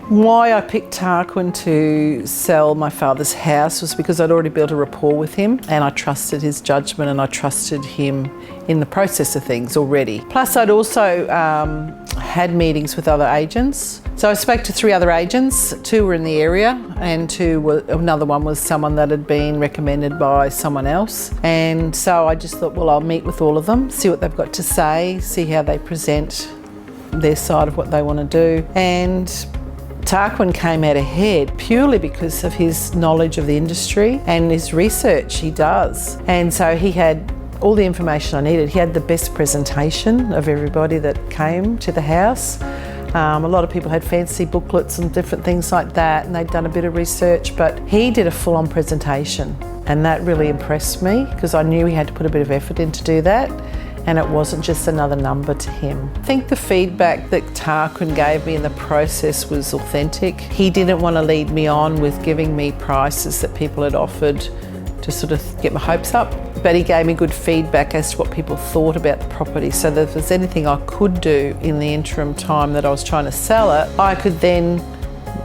Why I picked Tarquin to sell my father's house was because I'd already built a rapport with him and I trusted his judgment and I trusted him in the process of things already. Plus I'd also had meetings with other agents. So I spoke to 3 other agents, 2 were in the area and another one was someone that had been recommended by someone else. And so I just thought, well, I'll meet with all of them, see what they've got to say, see how they present their side of what they want to do. And Tarquin came out ahead purely because of his knowledge of the industry and his research he does. And so he had all the information I needed. He had the best presentation of everybody that came to the house. A lot of people had fancy booklets and different things like that, and they'd done a bit of research, but he did a full-on presentation. And that really impressed me because I knew he had to put a bit of effort in to do that. And it wasn't just another number to him. I think the feedback that Tarquin gave me in the process was authentic. He didn't want to lead me on with giving me prices that people had offered to sort of get my hopes up, but he gave me good feedback as to what people thought about the property, so that if there's anything I could do in the interim time that I was trying to sell it, I could then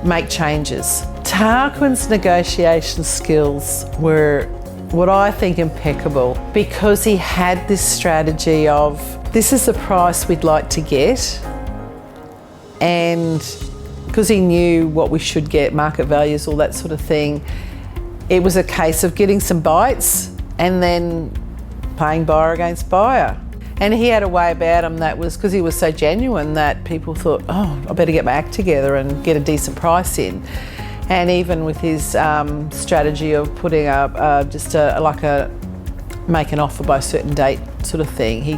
make changes. Tarquin's negotiation skills were what I think impeccable, because he had this strategy of, this is the price we'd like to get, and because he knew what we should get, market values, all that sort of thing, it was a case of getting some bites and then playing buyer against buyer. And he had a way about him that was, because he was so genuine, that people thought, oh, I better get my act together and get a decent price in. And even with his strategy of putting up make an offer by a certain date sort of thing, he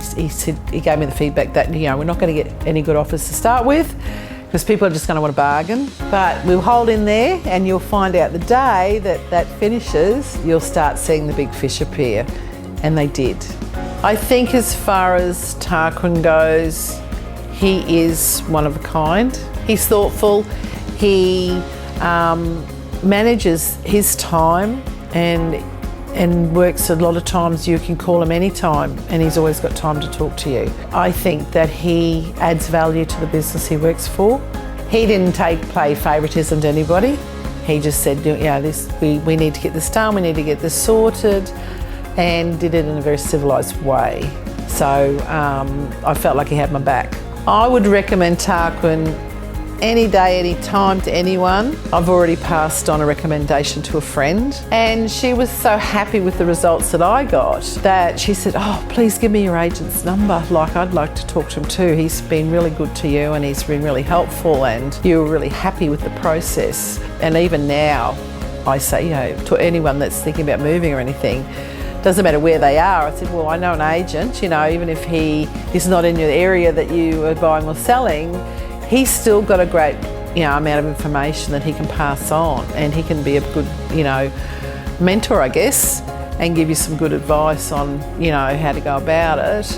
gave me the feedback that, you know, we're not going to get any good offers to start with because people are just going to want to bargain, but we'll hold in there and you'll find out the day that that finishes, you'll start seeing the big fish appear. And they did. I think as far as Tarquin goes, he is one of a kind. He's thoughtful. He manages his time and works a lot of times. You can call him anytime and he's always got time to talk to you. I think that he adds value to the business he works for. He didn't play favouritism to anybody. He just said, you know, we need to get this done, we need to get this sorted, and did it in a very civilised way. So I felt like he had my back. I would recommend Tarquin any day, any time to anyone. I've already passed on a recommendation to a friend and she was so happy with the results that I got that she said, oh, please give me your agent's number. Like, I'd like to talk to him too. He's been really good to you and he's been really helpful and you were really happy with the process. And even now, I say, you know, to anyone that's thinking about moving or anything, doesn't matter where they are. I said, well, I know an agent, you know, even if he is not in your area that you are buying or selling, he's still got a great, you know, amount of information that he can pass on, and he can be a good, you know, mentor, I guess, and give you some good advice on, you know, how to go about it.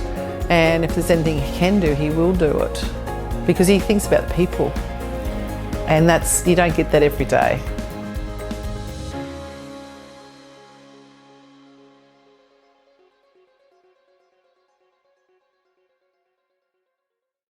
And if there's anything he can do, he will do it because he thinks about the people, and you don't get that every day.